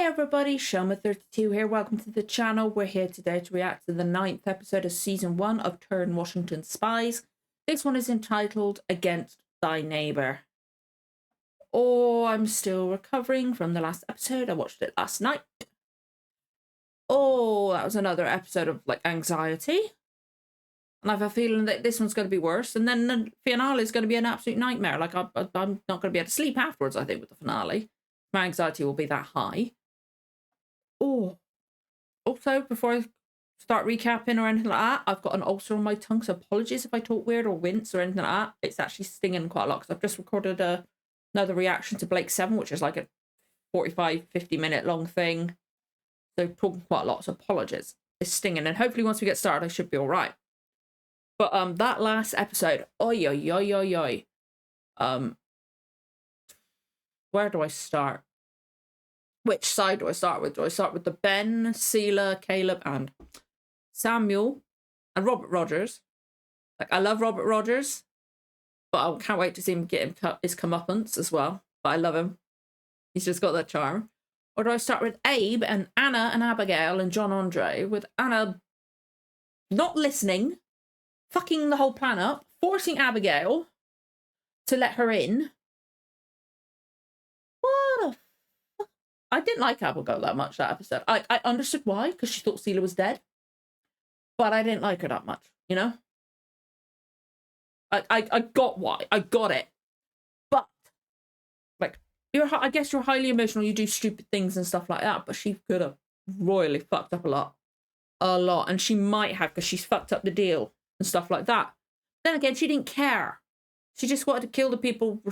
Hey everybody, Shoma32 here. Welcome to the channel. We're here today to react to the 9th episode of Season 1 of Turn Washington Spies. This one is entitled Against Thy Neighbour. Oh, I'm still recovering from the last episode. I watched it last night. Oh, that was another episode of like anxiety. And I have a feeling that this one's going to be worse. And then the finale is going to be an absolute nightmare. Like I'm not going to be able to sleep afterwards, I think, with the finale. My anxiety will be that high. Oh, also, before I start recapping or anything like that, I've got an ulcer on my tongue, so apologies if I talk weird or wince or anything like that. It's actually stinging quite a lot because I've just recorded another reaction to Blake 7, which is like a 45-50 minute long thing. So talking quite a lot, so apologies. It's stinging, and hopefully once we get started, I should be all right. But that last episode, oi, oi, oi, oi, oi. Where do I start? Which side do I start with? Do I start with the Ben, Seela, Caleb, and Samuel, and Robert Rogers? Like, I love Robert Rogers, but I can't wait to see him get his comeuppance as well. But I love him. He's just got that charm. Or do I start with Abe and Anna and Abigail and John Andre, with Anna not listening, fucking the whole plan up, forcing Abigail to let her in? What a... I didn't like Abigail that much, that episode. I understood why, because she thought Seela was dead. But I didn't like her that much, you know? I got why. I got it. But, like, I guess you're highly emotional, you do stupid things and stuff like that, but she could have royally fucked up a lot. A lot. And she might have, because she's fucked up the deal and stuff like that. Then again, she didn't care. She just wanted to kill the people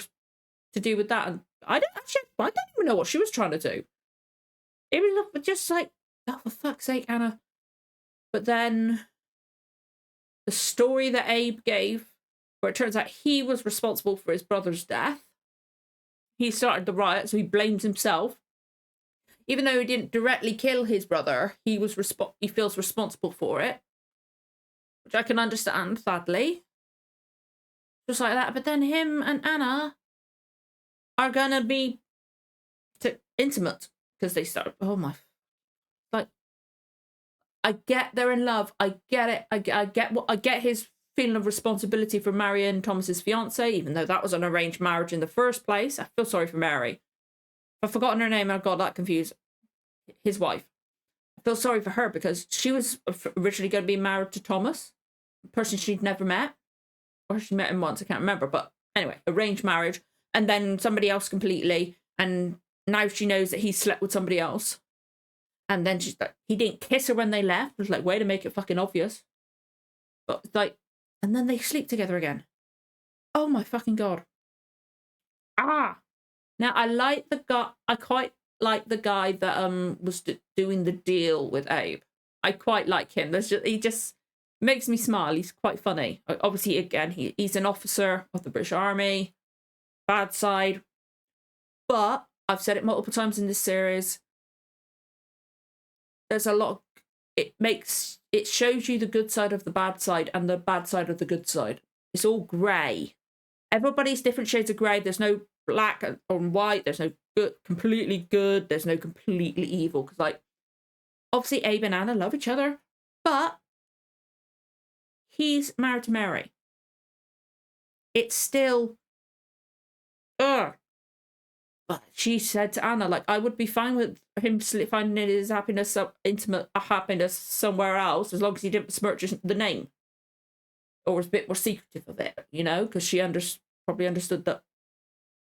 to do with that. And I don't even know what she was trying to do. It was just like, oh, for fuck's sake, Anna. But then the story that Abe gave, where it turns out he was responsible for his brother's death. He started the riot, so he blames himself. Even though he didn't directly kill his brother, he feels responsible for it. Which I can understand, sadly. Just like that. But then him and Anna are gonna be intimate. Because they start, oh my, like, I get they're in love. I get it. I get his feeling of responsibility for Marion Thomas's fiance, even though that was an arranged marriage in the first place. I feel sorry for Mary. I've forgotten her name. I got that confused. His wife. I feel sorry for her because she was originally going to be married to Thomas, a person she'd never met, or she met him once. I can't remember. But anyway, arranged marriage, and then somebody else completely, and now she knows that he slept with somebody else. And then she's like, he didn't kiss her when they left. It was like, way to make it fucking obvious. But like, and then they sleep together again. Oh my fucking God. Ah. Now I like the guy. I quite like the guy that was doing the deal with Abe. I quite like him. He just makes me smile. He's quite funny. Obviously, again, he's an officer of the British Army. Bad side. But I've said it multiple times in this series. There's a lot of, it shows you the good side of the bad side and the bad side of the good side. It's all grey. Everybody's different shades of grey. There's no black or white. There's no completely good. There's no completely evil. Because, like, obviously Abe and Anna love each other, but he's married to Mary. It's still, ugh. But she said to Anna, like, I would be fine with him finding his happiness, intimate happiness somewhere else, as long as he didn't besmirch the name. Or was a bit more secretive of it, you know? Because she probably understood that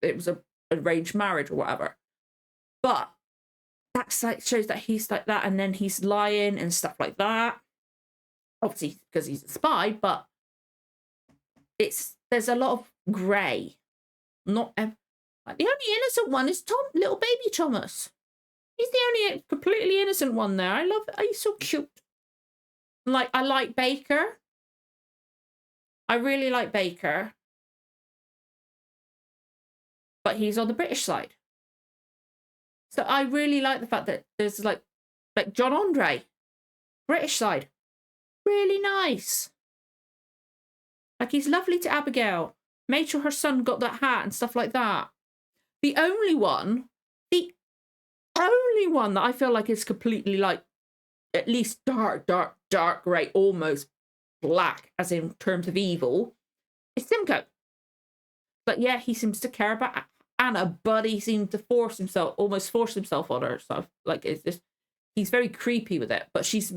it was an arranged marriage or whatever. But that's like, shows that he's like that, and then he's lying and stuff like that. Obviously, because he's a spy, but there's a lot of grey. Not every... The only innocent one is little baby Thomas. He's the only completely innocent one there. I love it. He's so cute. Like, I like Baker. I really like Baker. But he's on the British side. So I really like the fact that there's like John Andre. British side. Really nice. Like, he's lovely to Abigail. Made sure her son got that hat and stuff like that. The only only one that I feel like is completely like at least dark grey, almost black, as in terms of evil, is Simcoe. But yeah, he seems to care about Anna, but he seems to almost force himself on her stuff. Like, it's just, he's very creepy with it, but she's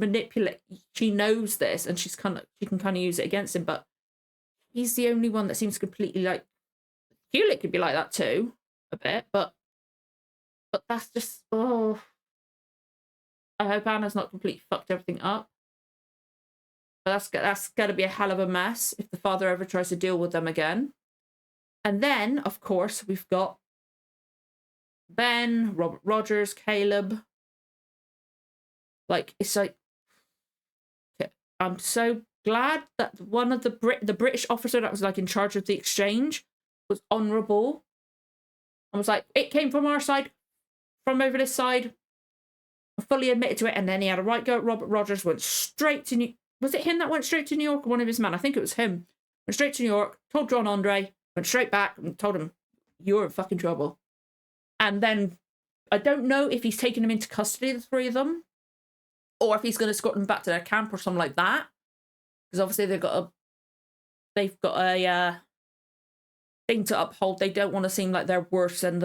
she knows this, and she can kind of use it against him, but he's the only one that seems completely like, Hewlett could be like that too, a bit, but that's just, oh, I hope Anna's not completely fucked everything up. But that's going to be a hell of a mess if the father ever tries to deal with them again. And then, of course, we've got Ben, Robert Rogers, Caleb. Like, it's like, I'm so glad that one of the British officer that was like in charge of the exchange was honourable. I was like, it came from our side, from over this side. I fully admitted to it, and then he had a right go at Robert Rogers, went straight to was it him that went straight to New York, or one of his men? I think it was him. Went straight to New York, told John Andre, went straight back and told him, you're in fucking trouble. And then I don't know if he's taken them into custody, the three of them, or if he's going to escort them back to their camp or something like that. Because obviously they've got a thing to uphold. They don't want to seem like they're worse than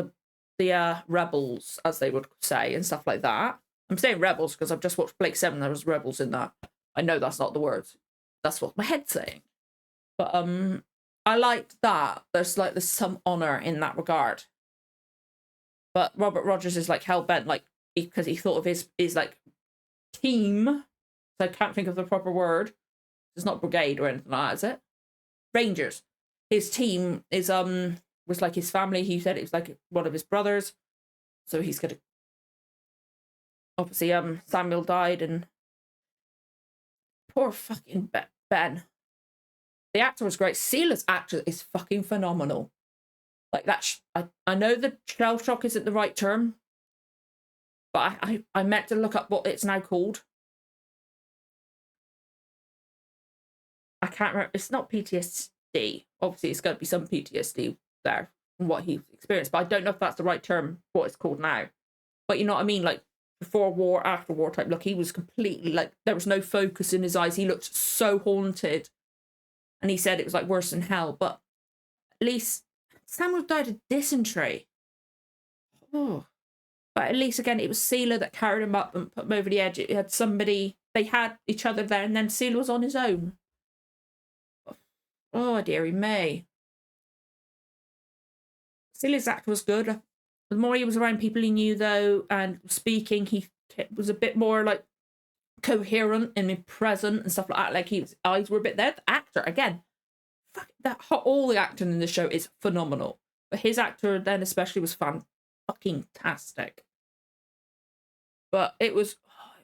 the rebels, as they would say, and stuff like that. I'm saying rebels because I've just watched Blake 7. There was rebels in that. I know that's not the words. That's what my head's saying. But I liked that. There's some honor in that regard. But Robert Rogers is like hell bent, like, because he thought of his like team. So I can't think of the proper word. It's not brigade or anything like that, is it? Rangers. His team is was like his family. He said it was like one of his brothers. So he's gonna, obviously Samuel died, and poor fucking Ben. The actor was great. Sela's actor is fucking phenomenal. Like that, I know the shell shock isn't the right term, but I meant to look up what it's now called. I can't remember. It's not PTSD. Obviously, it's got to be some PTSD there from what he experienced, but I don't know if that's the right term, what it's called now. But you know what I mean? Like, before war, after war type look. He was completely, like, there was no focus in his eyes. He looked so haunted. And he said it was like worse than hell. But at least Samuel died of dysentery. Oh. But at least, again, it was Sela that carried him up and put him over the edge. It had somebody, they had each other there, and then Sela was on his own. Oh, dearie me. Sela's actor was good. The more he was around people he knew, though, and speaking, he was a bit more, like, coherent and present and stuff like that. Like, his eyes were a bit there. The actor, again, all the acting in the show is phenomenal. But his actor then especially was fucking-tastic. But it was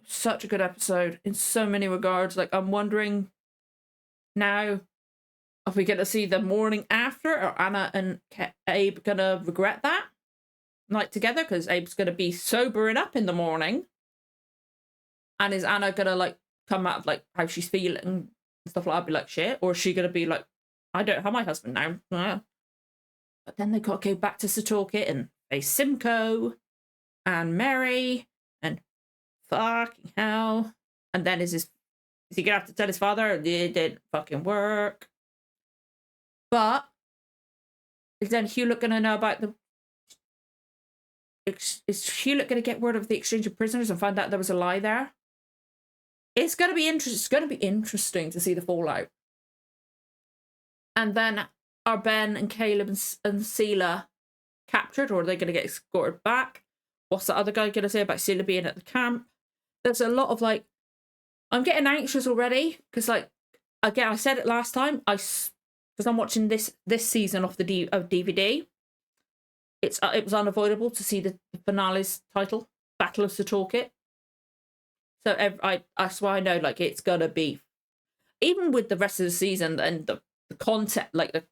such a good episode in so many regards. Like, I'm wondering now, are we going to see the morning after? Are Anna and Abe going to regret that night together? Because Abe's going to be sobering up in the morning. And is Anna going to, like, come out of, like, how she's feeling and stuff like that, be like, shit? Or is she going to be like, I don't have my husband now. But then they got to go back to Setauket and face Simcoe and Mary and fucking hell. And then is he going to have to tell his father it didn't fucking work? But is then Hewlett going to know about is Hewlett going to get word of the exchange of prisoners and find out there was a lie there? It's going to be interesting. It's going to be interesting to see the fallout. And then are Ben and Caleb and Sela captured, or are they going to get escorted back? What's the other guy going to say about Sela being at the camp? There's a lot of, like, I'm getting anxious already because, like, again, I said it last time. Because I'm watching this season off the DVD. It was unavoidable to see the finale's title, Battle of Setauket. So that's why I know, like, it's gonna be, even with the rest of the season and the content, like the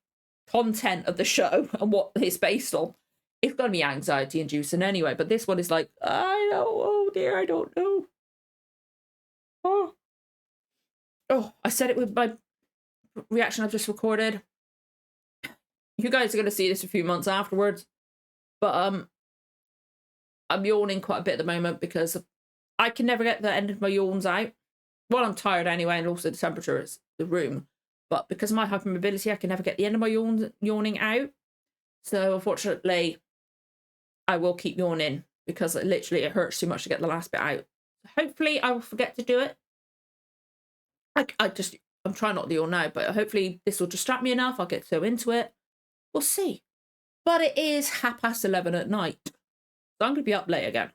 content of the show and what it's based on, it's gonna be anxiety inducing anyway. But this one is like, I know, oh dear, I don't know. Oh, I said it with my reaction I've just recorded. You guys are gonna see this a few months afterwards, but I'm yawning quite a bit at the moment because I can never get the end of my yawns out. Well, I'm tired anyway, and also the temperature is the room. But because of my hypermobility, I can never get the end of my yawning out. So unfortunately, I will keep yawning because literally it hurts too much to get the last bit out. Hopefully, I will forget to do it. I'm trying not to yawn now, but hopefully this will distract me enough. I'll get so into it. We'll see. But it is 11:30 at night. So I'm going to be up late again.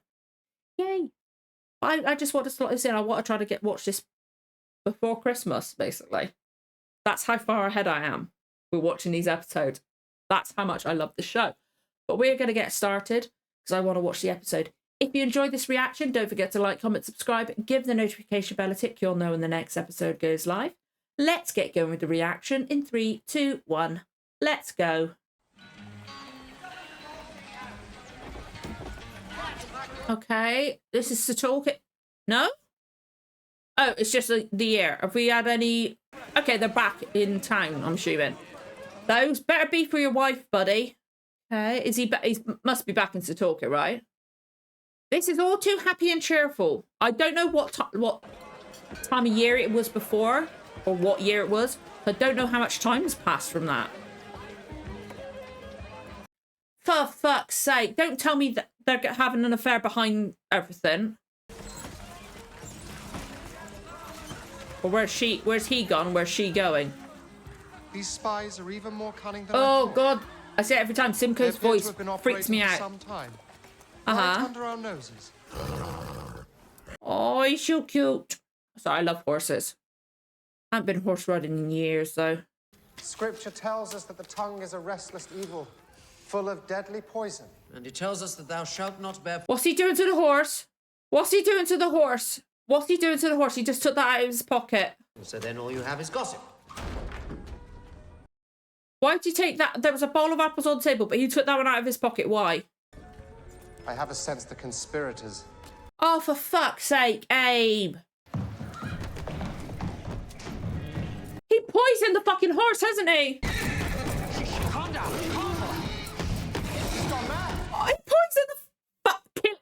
Yay. I just want to slot this in. I want to try to watch this before Christmas, basically. That's how far ahead I am with watching these episodes. That's how much I love the show. But we're going to get started because I want to watch the episode. If you enjoyed this reaction, don't forget to like, comment, subscribe, give the notification bell a tick. You'll know when the next episode goes live. Let's get going with the reaction in 3, 2, 1. Let's go. Okay, this is Setauket. No? Oh, it's just the year. Have we had any... Okay, they're back in town, I'm assuming. Those better be for your wife, buddy. Okay, is he must be back in Setauket, right? This is all too happy and cheerful. I don't know what time of year it was before, or what year it was. I don't know how much time has passed from that. For fuck's sake, don't tell me that they're having an affair behind everything. Or where's he gone? Where's she going? These spies are even more cunning than Oh God, I say it every time. Simcoe's voice freaks me out. Right under our noses. Oh, he's so cute. Sorry, I love horses. I haven't been horse riding in years though. Scripture tells us that the tongue is a restless evil, full of deadly poison. And he tells us that thou shalt not bear... What's he doing to the horse? What's he doing to the horse? What's he doing to the horse? He just took that out of his pocket. So then all you have is gossip. Why'd you take that? There was a bowl of apples on the table, but he took that one out of his pocket. Why? I have a sense the conspirators... Oh, for fuck's sake, Abe. He poisoned the fucking horse, hasn't he? Calm down. Oh, he poisoned the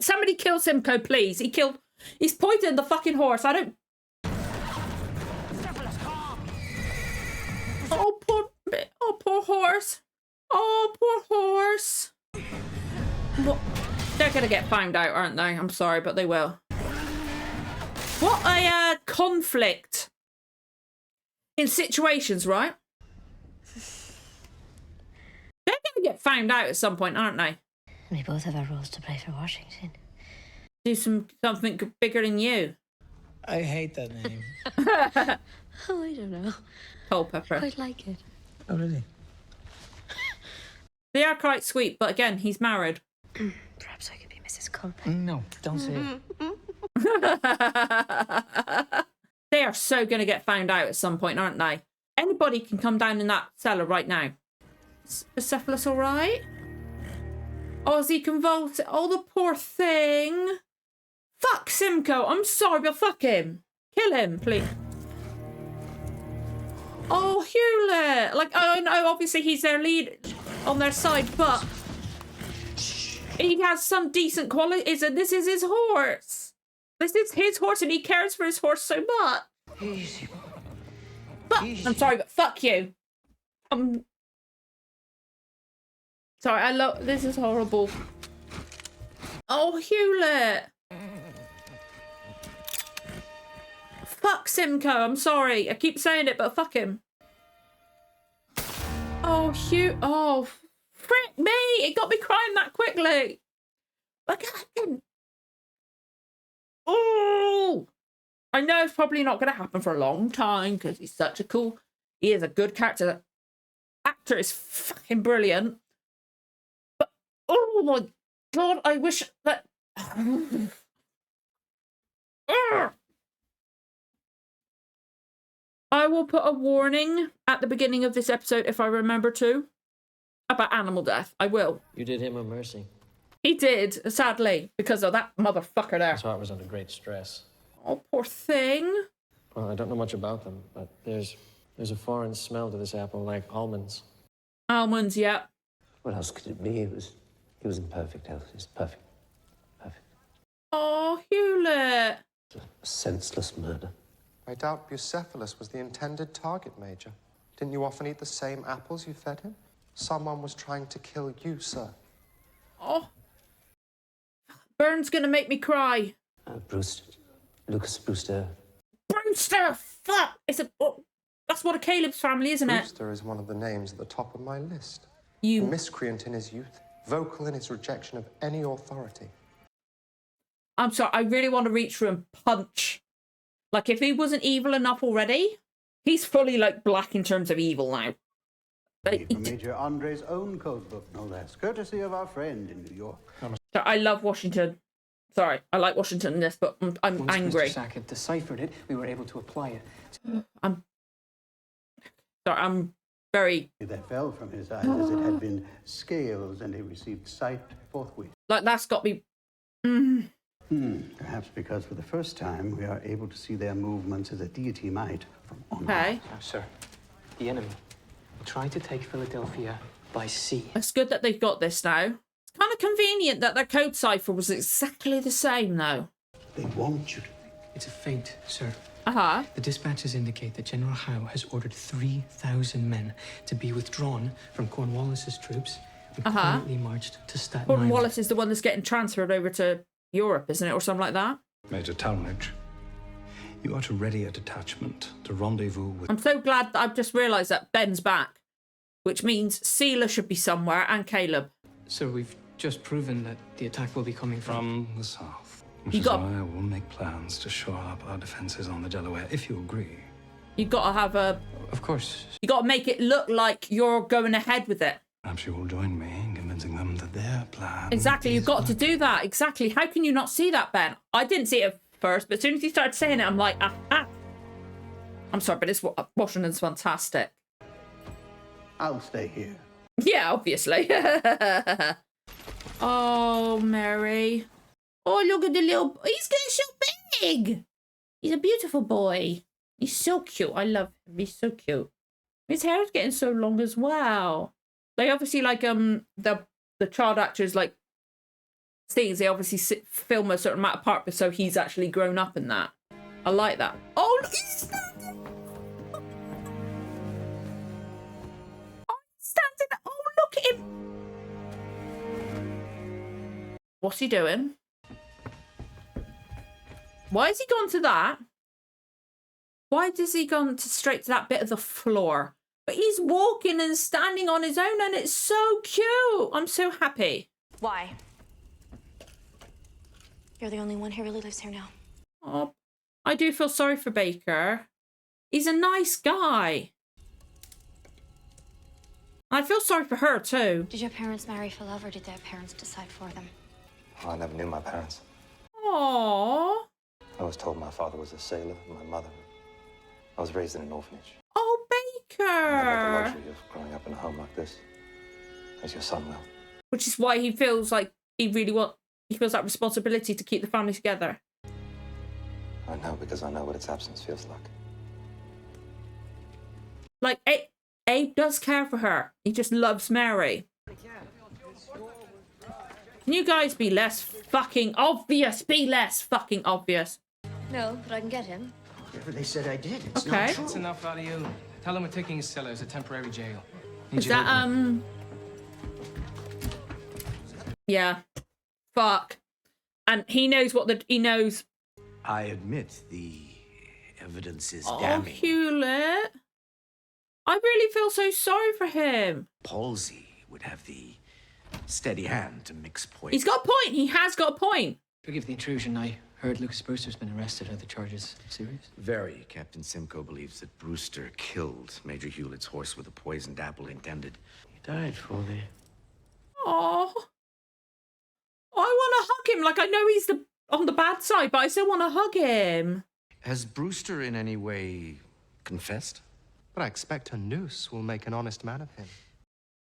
somebody kill Simcoe, please. He's poisoned the fucking horse. I don't... Oh, poor horse. Oh, poor horse. What? They're gonna get found out, aren't they? I'm sorry, but they will. What a conflict in situations, right? They're gonna get found out at some point, aren't they? We both have our roles to play for Washington. Do something bigger than you. I hate that name. Oh, I don't know. Culper I quite like it. Oh, really? They are quite sweet, but again, he's married. Perhaps I could be Mrs. Culper. No, don't say it. They are so going to get found out at some point, aren't they? Anybody can come down in that cellar right now. Is Cephalus all right? Oh, is he convulsing? Oh, the poor thing. Fuck Simcoe. I'm sorry, but fuck him. Kill him, please. Oh, Hewlett. Like, oh, no, obviously he's their lead on their side, but he has some decent qualities, and this is his horse. This is his horse, and he cares for his horse so much. Easy. But I'm sorry, but fuck you. Sorry, I love... This is horrible. Oh, Hewlett. Fuck Simcoe, I'm sorry. I keep saying it, but fuck him. Oh, Oh, frick me. It got me crying that quickly. Again. Oh. I know it's probably not going to happen for a long time because he's such a cool... He is a good character. The actor is fucking brilliant. But, oh my God, I wish that... I will put a warning at the beginning of this episode, if I remember to, about animal death. I will. You did him a mercy. He did, sadly, because of that motherfucker there. His heart was under great stress. Oh, poor thing. Well, I don't know much about them, but there's a foreign smell to this apple, like almonds. Almonds, yeah. What else could it be? He was in perfect health. He's perfect. Oh, Hewlett. A senseless murder. I doubt Bucephalus was the intended target, Major. Didn't you often eat the same apples you fed him? Someone was trying to kill you, sir. Oh. Burns gonna make me cry. Lucas Brewster. Brewster! Fuck! That's one of Caleb's family, isn't it? Brewster is one of the names at the top of my list. You. A miscreant in his youth, vocal in his rejection of any authority. I'm sorry, I really want to reach for and punch. Like, if he wasn't evil enough already, he's fully, like, black in terms of evil now. But From Major Andre's own code book, no less, courtesy of our friend in New York. I love Washington. Sorry, I like Washington in this, but I'm Once angry. Mr. Sackett deciphered it, we were able to apply it. I'm very... That fell from his eyes as it had been scales, and he received sight forthwith. Like, that's got me... Perhaps because for the first time we are able to see their movements as a deity might from on Okay. high. Now, sir, the enemy will try to take Philadelphia by sea. It's good that they've got this now. It's kind of convenient that their code cipher was exactly the same, though. They want you to think. It's a feint, sir. Uh-huh. The dispatches indicate that General Howe has ordered 3,000 men to be withdrawn from Cornwallis's troops and quietly marched to Staten Island. Cornwallis is the one that's getting transferred over to Europe, isn't it? Or something like that? Major Talmadge, you are to ready a detachment to rendezvous with... I'm so glad that I've just realised that Ben's back. Which means Sealer should be somewhere and Caleb. Sir, we've just proven that the attack will be coming From the south. Which You is got- why I will make plans to shore up our defences on the Delaware, if you agree. You've got to have a... Of course. You got to make it look like you're going ahead with it. Perhaps you will join me in convincing them that their plan... Exactly, you've is got to working. do that. Exactly. How can you not see that, Ben? I didn't see it at first, but as soon as you started saying it, I'm like, ah. I'm sorry, but Washington's fantastic. I'll stay here. Yeah, obviously. Oh, Mary. Oh, look at the little... He's getting so big. He's a beautiful boy. He's so cute. I love him. He's so cute. His hair's getting so long as well. They obviously, like, the child actors, like, scenes, they obviously film a certain amount apart, but so he's actually grown up in that. I like that. Oh, look, he's standing. Oh, he's standing. Oh, look at him. What's he doing? Why has he gone to that? Why has he gone straight to that bit of the floor? But he's walking and standing on his own, and it's so cute. I'm so happy. Why? You're the only one who really lives here now. Oh, I do feel sorry for Baker. He's a nice guy. I feel sorry for her too. Did your parents marry for love, or did their parents decide for them? Well, I never knew my parents. Aww. I was told my father was a sailor and my mother. I was raised in an orphanage. Oh, I never had the Baker. luxury of growing up in a home like this, as your son will. Which is why he feels like he feels that responsibility to keep the family together. I know because I know what its absence feels like. Like, Abe does care for her. He just loves Mary. Can you guys be less fucking obvious? Be less fucking obvious. No, but I can get him. Whatever they said I did, it's Okay. not true. It's enough out of you. Tell him we're taking his cellar as a temporary jail. Is that, yeah. Fuck. And he knows he knows. I admit the evidence is Oh, damning. Hewlett. I really feel so sorry for him. Palsy would have the steady hand to mix poison. He's got a point. He has got a point. Forgive the intrusion. I heard Lucas Brewster's been arrested. Are the charges serious? Very. Captain Simcoe believes that Brewster killed Major Hewlett's horse with a poisoned apple intended. He died for me. Oh, I want to hug him. Like, I know he's on the bad side, but I still want to hug him. Has Brewster in any way confessed? But I expect a noose will make an honest man of him.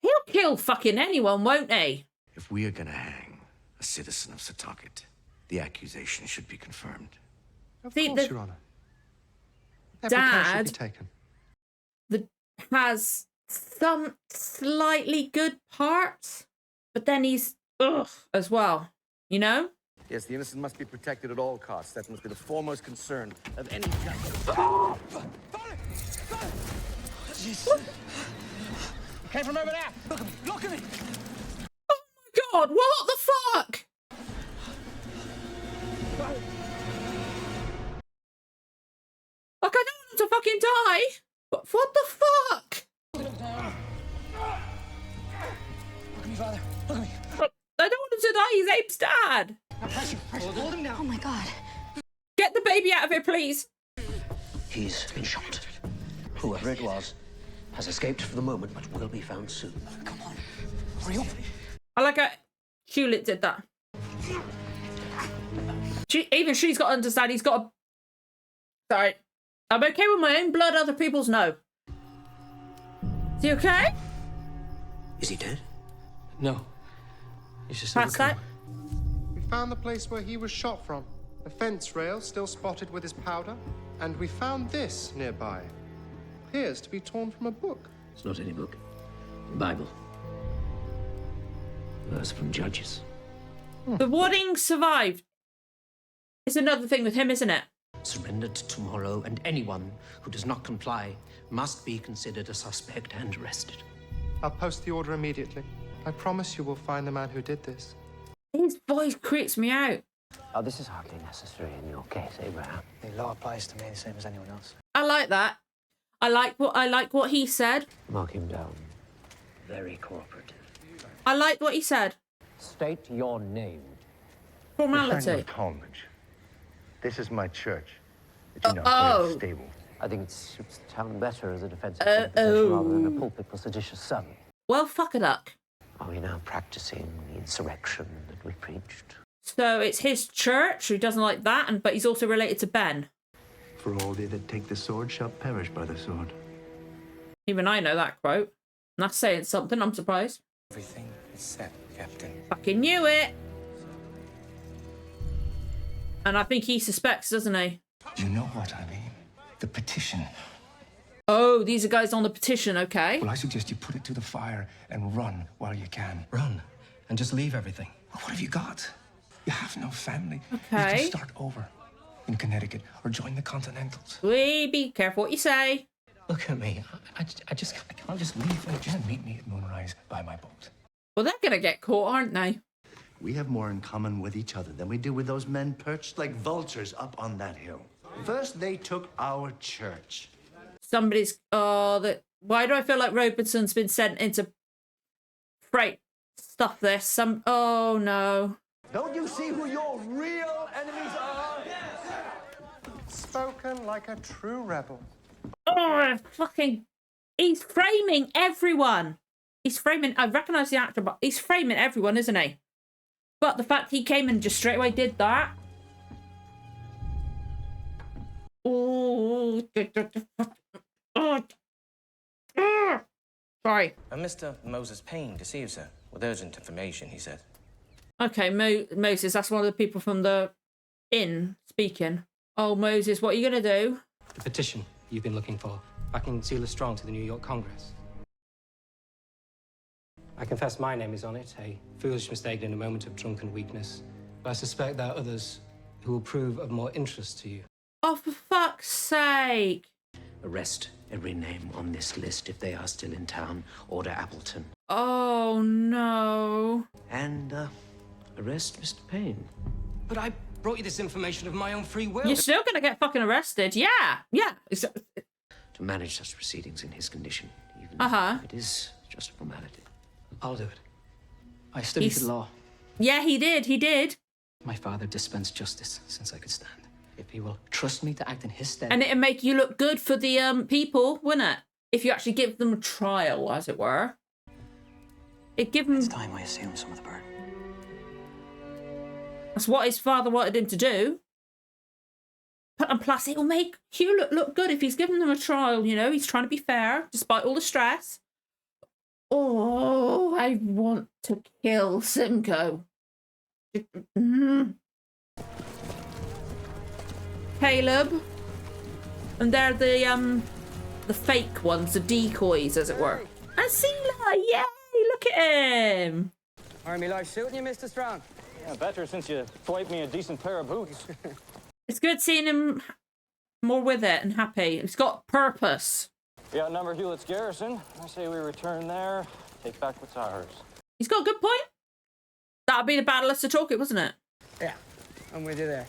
He'll kill fucking anyone, won't he? If we are gonna hang a citizen of Setauket, the accusation should be confirmed. Of See, course, the Your Honor. Every care should be dad- taken. Has some slightly good parts, but then he's ugh as well. You know? Yes, the innocent must be protected at all costs. That must be the foremost concern of any justice. Came from over there. Look at me. Look at me. Oh my god, what the fuck? Like, I don't want him to fucking die. But what the fuck? Look at me, father. Look at me. I don't want him to die. He's Abe's dad. Now pressure. Hold him down. Oh my god. Get the baby out of here, please. He's been shot. Whoever it was has escaped for the moment, but will be found soon. Come on. Hurry up. I like how Hewlett did that. She's got to understand. He's got to... Sorry. I'm okay with my own blood, other people's no. Is he okay? Is he dead? No. He's just Past that? We found the place where he was shot from. A fence rail still spotted with his powder. And we found this nearby. Appears to be torn from a book. It's not any book. Bible. Verse from Judges. The warding survived. It's another thing with him, isn't it? Surrendered tomorrow, and anyone who does not comply must be considered a suspect and arrested. I'll post the order immediately. I promise you we'll find the man who did this. His voice creeps me out. Oh, this is hardly necessary in your case, Abraham. The law applies to me the same as anyone else. I like that. I like what he said. Mark him down. Very cooperative. I like what he said. State your name. Formality. Talmadge. This is my church. But you know, oh. we're stable. I think it suits the town better as a defensive competition rather than a pulpit for seditious son. Well, fuck a duck. Are we now practicing the insurrection that we preached? So it's his church. He doesn't like that, but he's also related to Ben. For all they that take the sword shall perish by the sword. Even I know that quote. And that's saying something. I'm surprised. Everything is set, Captain. Fucking knew it. And I think he suspects, doesn't he? You know what I mean? The petition. Oh, these are guys on the petition, okay. Well, I suggest you put it to the fire and run while you can. Run and just leave everything. Well, what have you got? You have no family. Okay. You can start over in Connecticut or join the Continentals. Wee, be careful what you say. Look at me. I can't just leave. Just meet me at moonrise by my boat. Well, they're going to get caught, aren't they? We have more in common with each other than we do with those men perched like vultures up on that hill. First, they took our church. Somebody's... Oh, why do I feel like Robinson's been sent into... Freight. Stuff this. Oh, no. Don't you see who your real enemies are? Spoken like a true rebel. Oh, fucking... He's framing everyone. He's framing... I recognise the actor, but he's framing everyone, isn't he? But the fact he came and just straight away did that... Oh... Sorry. Mr. Moses Payne to see you, sir, with urgent information, he said. Okay, Moses, that's one of the people from the inn speaking. Oh, Moses, what are you going to do? The petition you've been looking for, backing Sealer Strong to the New York Congress. I confess my name is on it, a foolish mistake in a moment of drunken weakness. But I suspect there are others who will prove of more interest to you. Oh, for fuck's sake. Arrest every name on this list if they are still in town. Order Appleton. Oh, no. And, arrest Mr. Payne. But I brought you this information of my own free will. You're still going to get fucking arrested. Yeah. To manage such proceedings in his condition, even if it is just a formality. I'll do it. I studied the law. Yeah, he did. My father dispensed justice since I could stand. If he will trust me to act in his stead... And it'd make you look good for the people, wouldn't it? If you actually give them a trial, as it were. It'd give him... It's time I assume some of the burden. That's what his father wanted him to do. And plus, it'll make Hewlett look good if he's giving them a trial, you know? He's trying to be fair, despite all the stress. Oh, I want to kill Simcoe. Caleb. And they're the fake ones, the decoys, as it were. And Sealer, yay, look at him. Army life shooting you, Mr. Strong. Yeah, better since you swiped me a decent pair of boots. It's good seeing him more with it and happy. He's got purpose. We outnumber Hewlett's garrison. I say we return there, take back what's ours. He's got a good point. That'd be the Battle of Setauket, wasn't it? Yeah, I'm with you there.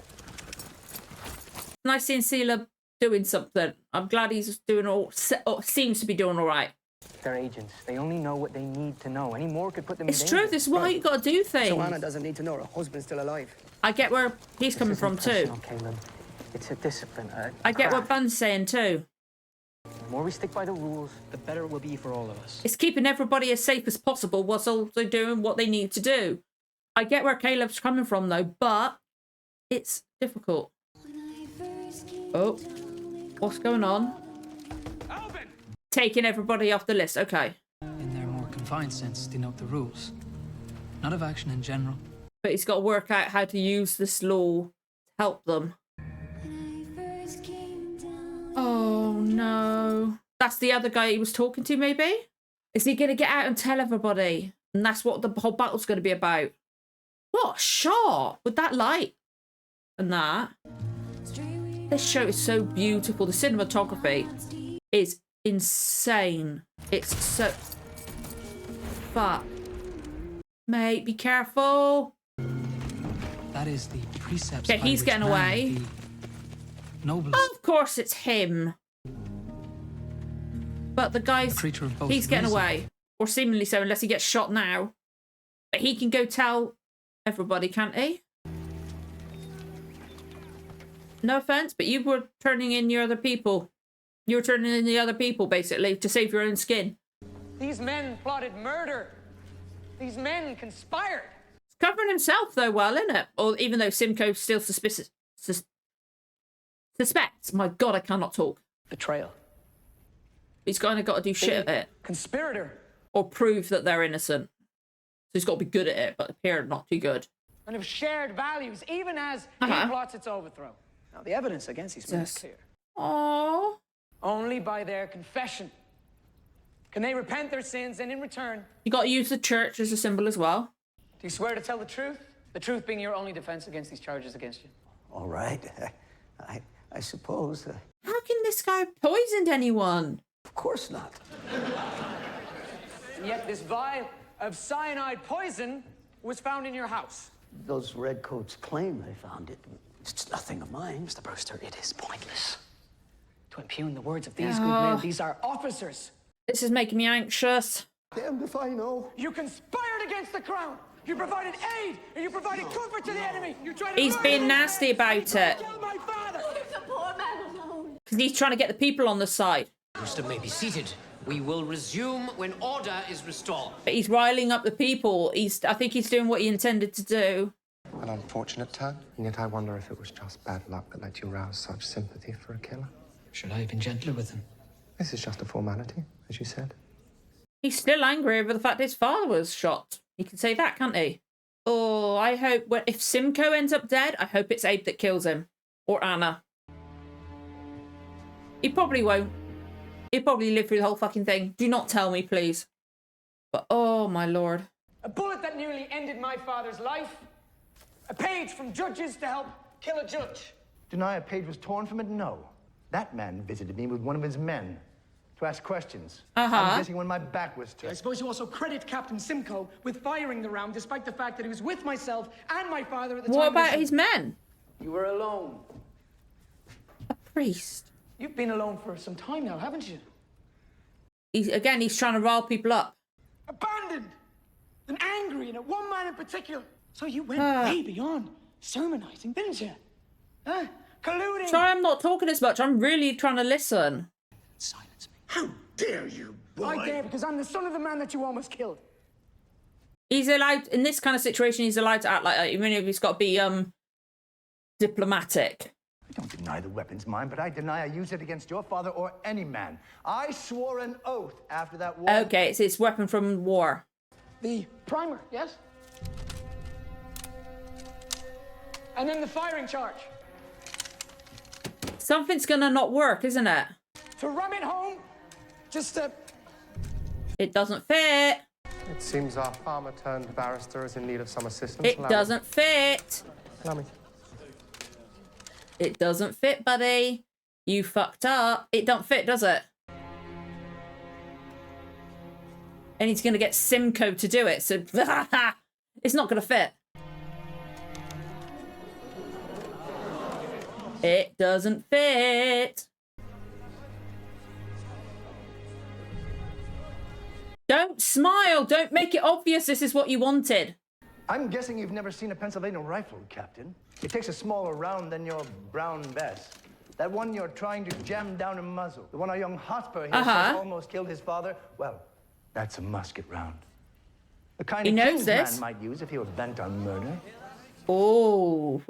Nice seeing Sealer doing something. I'm glad he's doing seems to be doing all right. They're agents. They only know what they need to know. Any more could put them in danger. It's true. This is why you got to do things. Joanna doesn't need to know her husband's still alive. I get where he's coming from too. Caleb. It's a discipline. I get what Bun's saying too. The more we stick by the rules, the better it will be for all of us. It's keeping everybody as safe as possible whilst also doing what they need to do. I get where Caleb's coming from though, but it's difficult. Oh, what's going on? Alvin! Taking everybody off the list. Okay. In their more confined sense, denote the rules, not of action in general. But he's got to work out how to use this law to help them. Oh no. That's the other guy he was talking to, maybe? Is he going to get out and tell everybody? And that's what the whole battle's going to be about. What a shot with that light and that. This show is so beautiful. The cinematography is insane. It's so... Fuck. Mate, be careful. That is the precepts. Okay, he's getting away. Of course it's him. But the guy's... He's getting away. Or seemingly so, unless he gets shot now. But he can go tell everybody, can't he? No offense, but you were turning in your other people. You were turning in the other people, basically, to save your own skin. These men plotted murder. These men conspired. He's covering himself, though, well, isn't it? Or even though Simcoe still suspects. My God, I cannot talk. Betrayal. He's kind of got to do shit at it. Conspirator. Or prove that they're innocent. So he's got to be good at it, but appear not too good. And of shared values, even as he plots its overthrow. Now, the evidence against these men is clear. Aww. Only by their confession can they repent their sins, and in return... You got to use the church as a symbol as well. Do you swear to tell the truth? The truth being your only defense against these charges against you. All right. I suppose. How can this guy have poisoned anyone? Of course not. And yet this vial of cyanide poison was found in your house. Those redcoats claim they found it. It's nothing of mine. Mr. Brewster, it is pointless to impugn the words of these good men. These are officers. This is making me anxious. Damned if I know. You conspired against the crown. You provided aid, and you provided comfort to the enemy. You tried to He's being nasty about it. kill my father. Leave the poor man alone. Because he's trying to get the people on the side. Brewster may be seated. We will resume when order is restored. But he's riling up the people. I think he's doing what he intended to do. An unfortunate turn, and yet I wonder if it was just bad luck that let you rouse such sympathy for a killer. Should I have been gentler with him? This is just a formality, as you said. He's still angry over the fact his father was shot. He can say that, can't he? Oh, I hope if Simcoe ends up dead, I hope it's Abe that kills him. Or Anna. He probably won't. He'll probably live through the whole fucking thing. Do not tell me, please. But, oh, my lord. A bullet that nearly ended my father's life. A page from judges to help kill a judge. Deny a page was torn from it? No. That man visited me with one of his men to ask questions. I'm guessing when my back was turned. I suppose you also credit Captain Simcoe with firing the round, despite the fact that he was with myself and my father at the time. What about his men? You were alone. A priest. You've been alone for some time now, haven't you? He's trying to rile people up. Abandoned and angry, and at one man in particular. So you went way beyond sermonizing, didn't you? Colluding. Sorry, I'm not talking as much. I'm really trying to listen. Silence me. How dare you, boy? I dare because I'm the son of the man that you almost killed. He's allowed, in this kind of situation, he's allowed to act like that, even if he's got to be diplomatic. I don't deny the weapon's mine, but I deny I use it against your father or any man. I swore an oath after that war. Okay, it's his weapon from war. The primer, yes? And then the firing charge. Something's gonna not work, isn't it? To ram it home, just It doesn't fit. It seems our farmer turned barrister is in need of some assistance. It doesn't fit. Allow me. It doesn't fit, buddy. You fucked up. It don't fit, does it? And he's going to get Simcoe to do it, so it's not going to fit. It doesn't fit. Don't smile. Don't make it obvious this is what you wanted. I'm guessing you've never seen a Pennsylvania rifle, Captain. It takes a smaller round than your Brown Bess. That one you're trying to jam down a muzzle. The one our young Hotspur here says almost killed his father. Well, that's a musket round. The kind he of knows King's this. Man might use if he were bent on murder. Oh.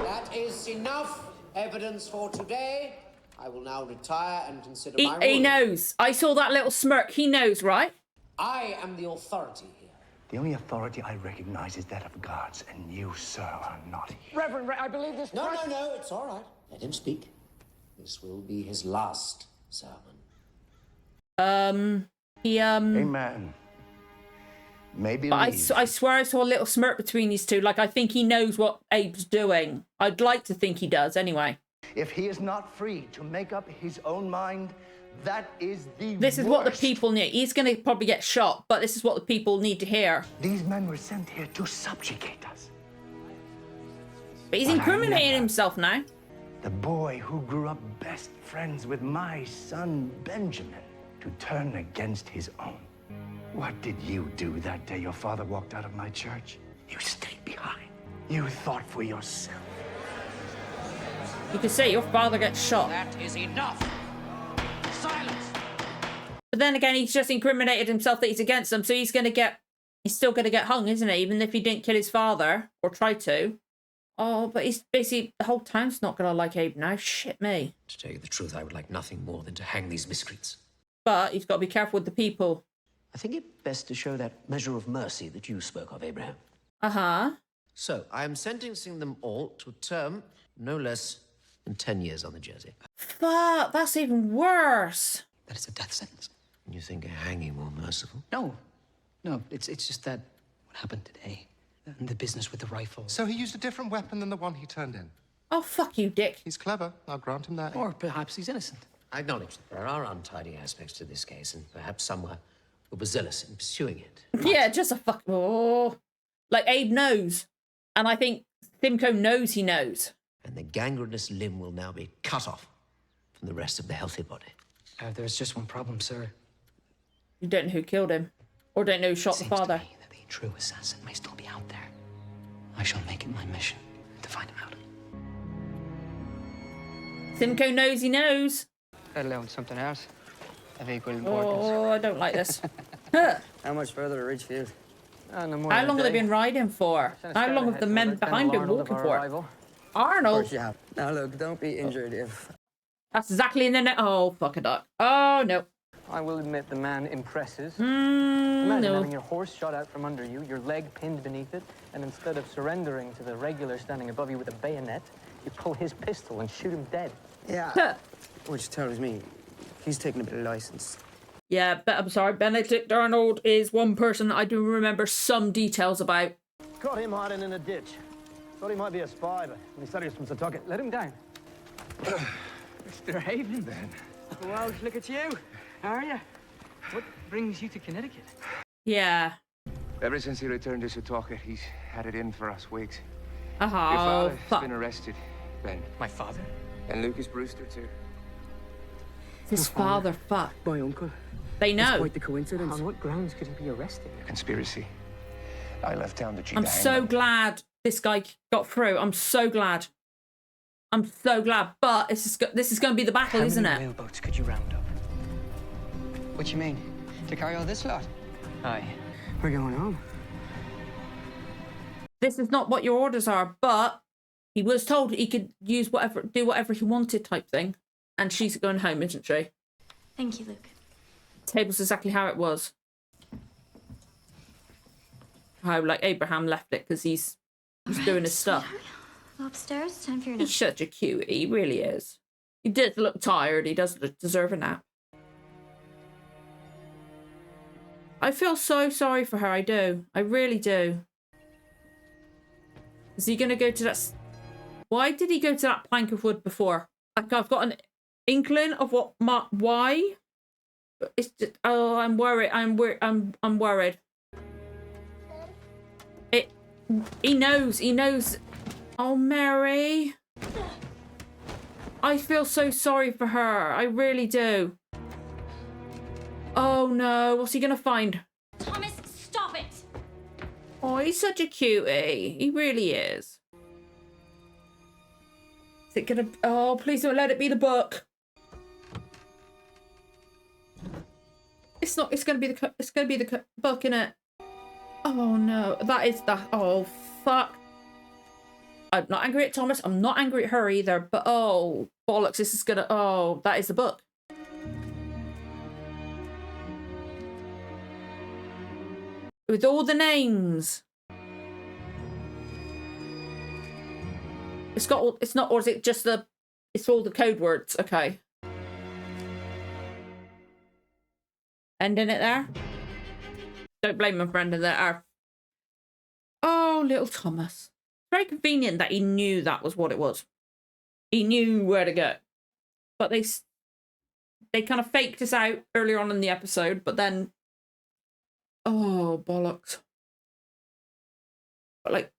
That is enough evidence for today. I will now retire and consider my He ruling. knows. I saw that little smirk. He knows, right? I am the authority here. The only authority I recognize is that of gods, and you, sir, are not here. Reverend, I believe this. No, it's all right. Let him speak. This will be his last sermon. Amen. Maybe. But I swear I saw a little smirk between these two. Like, I think he knows what Abe's doing. I'd like to think he does, anyway. If he is not free to make up his own mind, that is the This is what the people need. He's going to probably get shot, but this is what the people need to hear. These men were sent here to subjugate us. But he's incriminating himself now. The boy who grew up best friends with my son Benjamin to turn against his own. What did you do that day your father walked out of my church? You stayed behind. You thought for yourself. You can say your father gets shot. That is enough. Silence. But then again, he's just incriminated himself that he's against them, so he's still going to get hung, isn't he? Even if he didn't kill his father, or try to. Oh, but he's basically, the whole town's not going to like Abe now. Shit me. To tell you the truth, I would like nothing more than to hang these miscreants. But he's got to be careful with the people. I think it best to show that measure of mercy that you spoke of, Abraham. Uh-huh. So, I am sentencing them all to a term no less than 10 years on the Jersey. Fuck, that's even worse. That is a death sentence. You think a hanging more merciful? No, it's just that what happened today, the business with the rifle. So he used a different weapon than the one he turned in. Oh, fuck you, Dick. He's clever. I'll grant him that. Or perhaps he's innocent. I acknowledge that there are untidy aspects to this case, and perhaps some were overzealous in pursuing it. Yeah, just a fuck. Oh. Like, Abe knows. And I think Simcoe knows he knows. And the gangrenous limb will now be cut off from the rest of the healthy body. There's just one problem, sir. You don't know who killed him. Or don't know who shot the father. To me that the true assassin may still be out there. I shall make it my mission to find him out. Simcoe knows he knows. Let alone something else of equal importance. Oh, I don't like this. Huh. How much further to Ridgefield? How long have they been riding for? How long have the men behind been walking for? Arnold? Now look, don't be injured if... That's exactly in the net. Oh, fuck a duck. Oh, no. I will admit the man impresses. Imagine no. having your horse shot out from under you, your leg pinned beneath it, and instead of surrendering to the regular standing above you with a bayonet, you pull his pistol and shoot him dead. Yeah. Which tells me he's taking a bit of license. Yeah, but I'm sorry, Benedict Arnold is one person that I do remember some details about. Caught him hiding in a ditch. Thought he might be a spy, but he said he was from Setauket. Let him down. Mr. Haven, then. Well, look at you. How are you? What brings you to Connecticut? Yeah. Ever since he returned to Setauket, he's had it in for us weeks. Oh, Your father has been arrested, Ben. My father? And Lucas Brewster, too. His father, fuck. My uncle. They know. It's quite the coincidence. On what grounds could he be arrested? Conspiracy. I left town to cheat I'm the so hangman. glad this guy got through. I'm so glad. I'm so glad. But this is going to be the battle, How isn't many it? whaleboats could you round up? What you mean? To carry all this lot? Aye. We're going home. This is not what your orders are, but he was told he could use whatever, do whatever he wanted type thing. And she's going home, isn't she? Thank you, Luke. Table's exactly how it was. How, like, Abraham left it because he's doing his stuff. Go upstairs. Time for your nap. He's such a cutie, he really is. He does look tired, he does deserve a nap. I feel so sorry for her. I do. I really do. Is he going to go to that... Why did he go to that plank of wood before? Like, I've got an inkling of why. But it's just... Oh, I'm worried. I'm worried. He knows. He knows. Oh, Mary. I feel so sorry for her. I really do. Oh, no. What's he going to find? Thomas, stop it! Oh, he's such a cutie. He really is. Is it gonna... Oh, please don't let it be the book. It's not... It's gonna be the... It's gonna be the book, innit? Oh, no. That is that... Oh, fuck. I'm not angry at Thomas. I'm not angry at her either. But, oh, bollocks. This is gonna... Oh, that is the book. With all the names. It's got all... It's not... Or is it just the... It's all the code words. Okay. Ending it there. Don't blame my friend in there. Oh, little Thomas. Very convenient that he knew that was what it was. He knew where to go. But they kind of faked us out earlier on in the episode, but then... Oh, bollocks. But, like,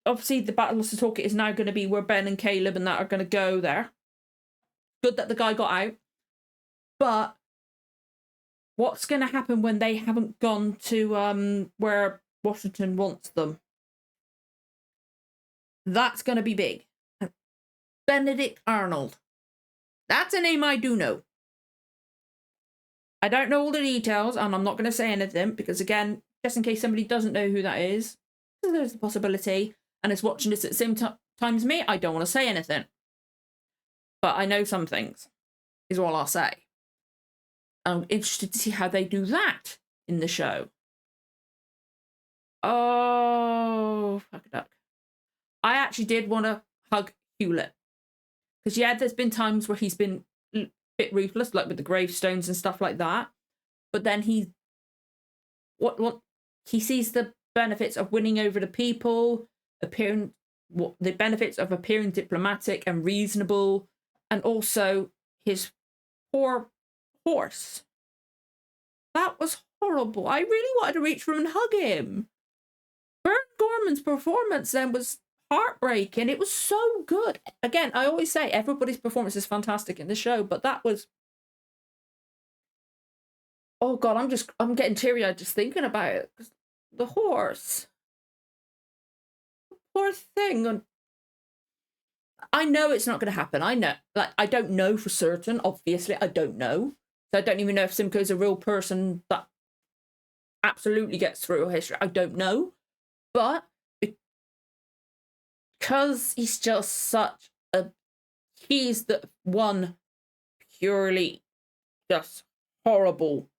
obviously the Battle of Setauket is now going to be where Ben and Caleb and that are going to go there. Good that the guy got out. But what's going to happen when they haven't gone to where Washington wants them? That's going to be big. Benedict Arnold. That's a name I do know. I don't know all the details, and I'm not going to say anything, because, again, just in case somebody doesn't know who that is, there's the possibility, and is watching this at the same time as me, I don't want to say anything. But I know some things, is all I'll say. I'm interested to see how they do that in the show. Oh, fuck it up. I actually did want to hug Hewlett. Because, yeah, there's been times where he's been a bit ruthless, like with the gravestones and stuff like that. But then he sees the benefits of winning over the people, the benefits of appearing diplomatic and reasonable, and also his poor horse. That was horrible. I really wanted to reach for him and hug him. Vern Gorman's performance then was heartbreaking. It was so good. Again, I always say everybody's performance is fantastic in the show, but that was... Oh God, I'm getting teary-eyed just thinking about it. The horse. The poor thing. And I know it's not going to happen. I know. Like, I don't know for certain. Obviously, I don't know. So I don't even know if Simcoe's a real person that absolutely gets through history. I don't know. But because he's just such a... He's the one purely just horrible...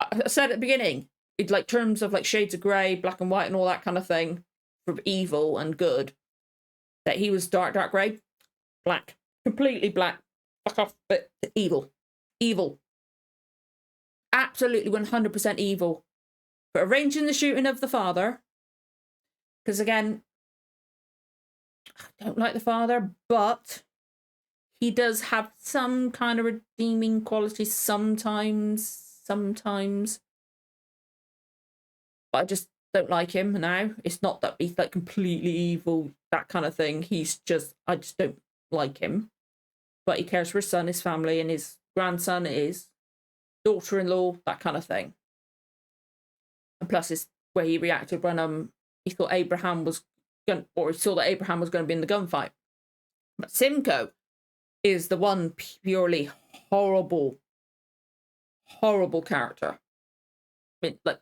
I said at the beginning, it's like terms of like shades of grey, black and white and all that kind of thing, for evil and good, that he was dark grey, black, completely black, fuck off, but evil, absolutely 100% evil, but arranging the shooting of the father, because again, I don't like the father, but he does have some kind of redeeming qualities sometimes. But I just don't like him now. It's not that he's like completely evil, that kind of thing. He's just, I just don't like him. But he cares for his son, his family, and his grandson, his daughter-in-law, that kind of thing. And plus it's where he reacted when he thought Abraham was going, or he saw that Abraham was going to be in the gunfight. But Simcoe is the one purely horrible character. I mean, like,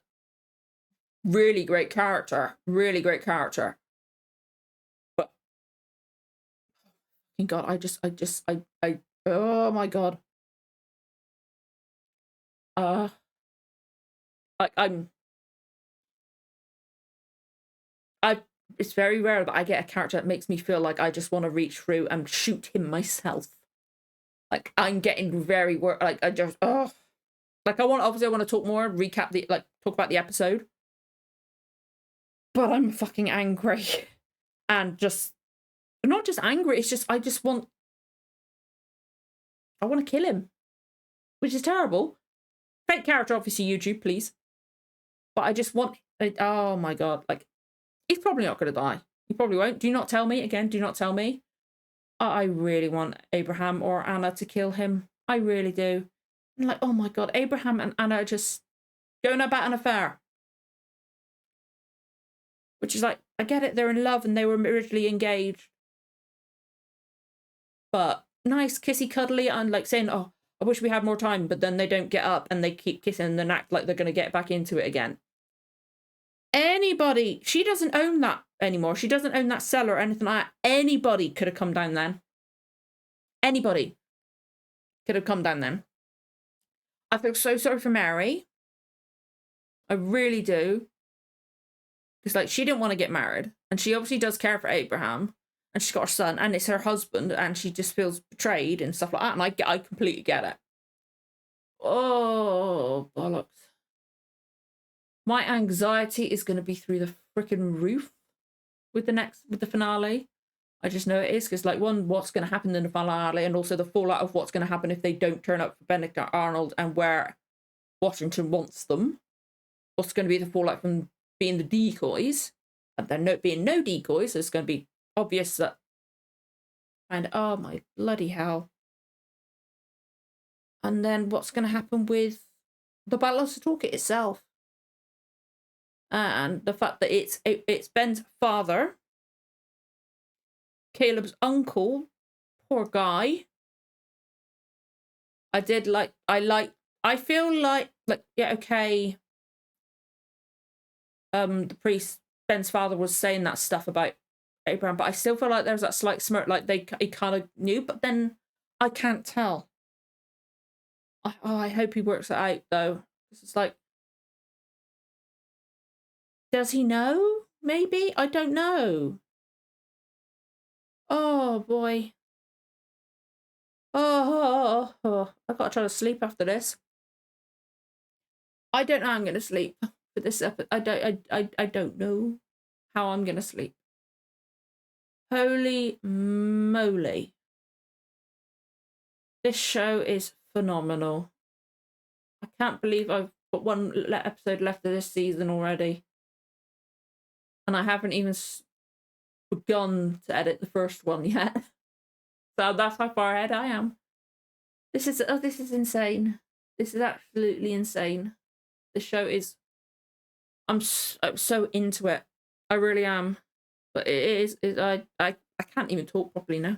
really great character. But, God, I oh my God. It's very rare that I get a character that makes me feel like I just want to reach through and shoot him myself. Like, I'm getting very like, I just, Like, I want to talk more, recap the, like, talk about the episode. But I'm fucking angry. And just, not just angry, it's just, I want to kill him. Which is terrible. Fake character, obviously, YouTube, please. But I just want, oh my God, like, he's probably not going to die. He probably won't. Do not tell me, again, do not tell me. I really want Abraham or Anna to kill him. I really do. I'm like, oh my God, Abraham and Anna are just going about an affair. Which is like, I get it, they're in love and they were originally engaged. But nice, kissy, cuddly, and like saying, oh, I wish we had more time, but then they don't get up and they keep kissing and then act like they're going to get back into it again. Anybody, she doesn't own that anymore. She doesn't own that cellar or anything like that. Anybody could have come down then. Anybody could have come down then. I feel so sorry for Mary. I really do. Because, like, she didn't want to get married. And she obviously does care for Abraham. And she's got her son. And it's her husband. And she just feels betrayed and stuff like that. And I completely get it. Oh, bollocks. My anxiety is going to be through the freaking roof with the finale. I just know it is. Because, like, one, what's going to happen in the finale. And also the fallout of what's going to happen if they don't turn up for Benedict Arnold. And where Washington wants them. What's going to be the fallout from being the decoys, and there being no decoys, so it's going to be obvious that, and oh my bloody hell. And then what's going to happen with the Battle of Setauket itself, and the fact that it's Ben's father, Caleb's uncle, poor guy. I feel like yeah, okay. The priest, Ben's father, was saying that stuff about Abraham, but I still feel like there's that slight smirk, like he kind of knew, but then I can't tell. I hope he works it out, though. It's like, does he know? Maybe? I don't know. Oh, boy. Oh, I've got to try to sleep after this. I don't know how I'm going to sleep. This episode, I don't know how I'm gonna sleep. Holy moly, this show is phenomenal. I can't believe I've got one episode left of this season already, and I haven't even begun to edit the first one yet. So that's how far ahead I am. This is insane. This is absolutely insane. The show is. I'm so into it. I really am. But I can't even talk properly now.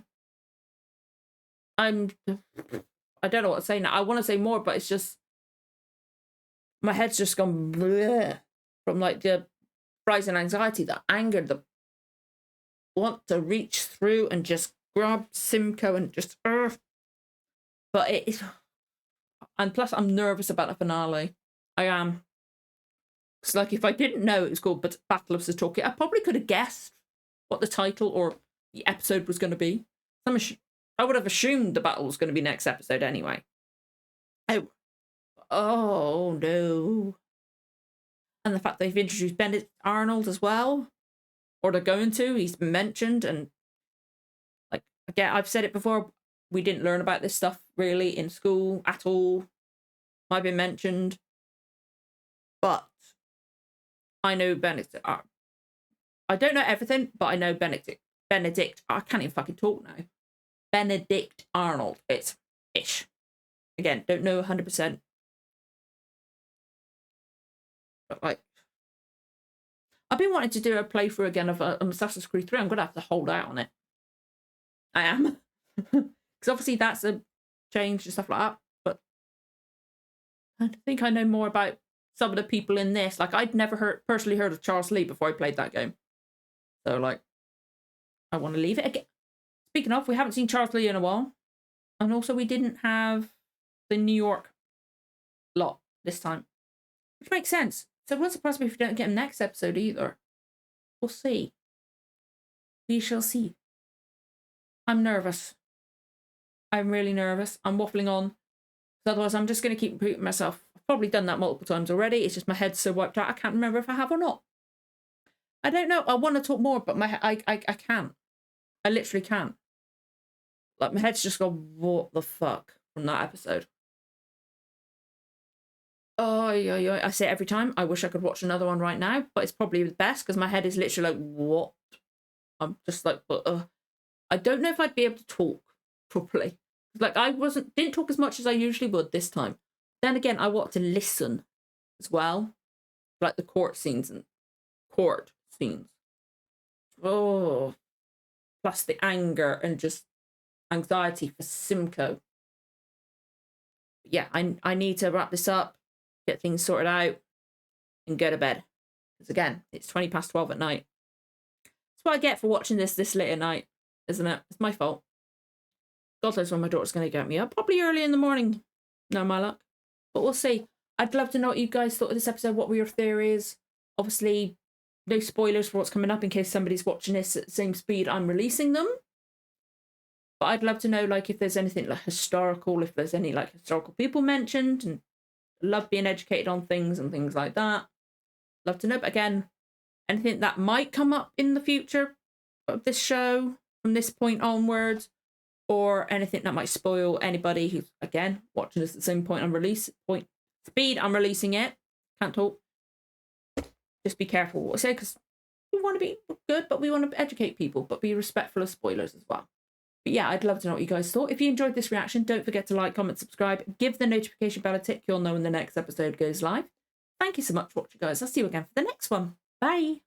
I don't know what to say now. I want to say more, but it's just, my head's just gone bleh from like the rising anxiety, the anger, the want to reach through and just grab Simcoe and just but it is, and plus I'm nervous about the finale. I am. Because, like, if I didn't know it was called Battle of Setauket, I probably could have guessed what the title or the episode was going to be. I would have assumed the battle was going to be next episode anyway. Oh, no. And the fact they've introduced Benedict Arnold as well. Or they're going to. He's been mentioned. And, like, again, I've said it before. We didn't learn about this stuff, really, in school at all. Might have been mentioned. But I know Benedict. I don't know everything, but I know Benedict. I can't even fucking talk now. Benedict Arnold. It's ish. Again, don't know 100%. But like, I've been wanting to do a playthrough again of Assassin's Creed 3. I'm gonna have to hold out on it. I am, because obviously that's a change and stuff like that. But I think I know more about some of the people in this. Like, I'd never personally heard of Charles Lee before I played that game. So, like, I want to leave it again. Speaking of, we haven't seen Charles Lee in a while. And also, we didn't have the New York lot this time. Which makes sense. So it won't surprise me if we don't get him next episode either. We'll see. We shall see. I'm nervous. I'm really nervous. I'm waffling on. Otherwise, I'm just going to keep repeating myself. probably done that multiple times already. It's just my head's so wiped out, I can't remember if I have or not. I don't know. I want to talk more, but I can't. I literally can't. Like, my head's just gone, what the fuck, from that episode. Oh, I say it every time. I wish I could watch another one right now, but it's probably the best because my head is literally like, what? I'm just like, I don't know if I'd be able to talk properly. Like, I didn't talk as much as I usually would this time. Then again, I want to listen as well. Like the court scenes. Oh, plus the anger and just anxiety for Simcoe. Yeah, I need to wrap this up, get things sorted out, and go to bed. Because again, it's 12:20 at night. That's what I get for watching this late at night, isn't it? It's my fault. God knows when my daughter's going to get me up. Probably early in the morning. No, my luck. But we'll see. I'd love to know what you guys thought of this episode. What were your theories? Obviously, no spoilers for what's coming up in case somebody's watching this at the same speed I'm releasing them. But I'd love to know, like, if there's anything like historical, if there's any like historical people mentioned, and love being educated on things and things like that. Love to know. But again, anything that might come up in the future of this show from this point onwards, or anything that might spoil anybody who's, again, watching this at the same point I'm releasing it. Can't talk. Just be careful what I say, because we want to be good, but we want to educate people, but be respectful of spoilers as well. But yeah, I'd love to know what you guys thought. If you enjoyed this reaction, don't forget to like, comment, subscribe, give the notification bell a tick. You'll know when the next episode goes live. Thank you so much for watching, guys. I'll see you again for the next one. Bye.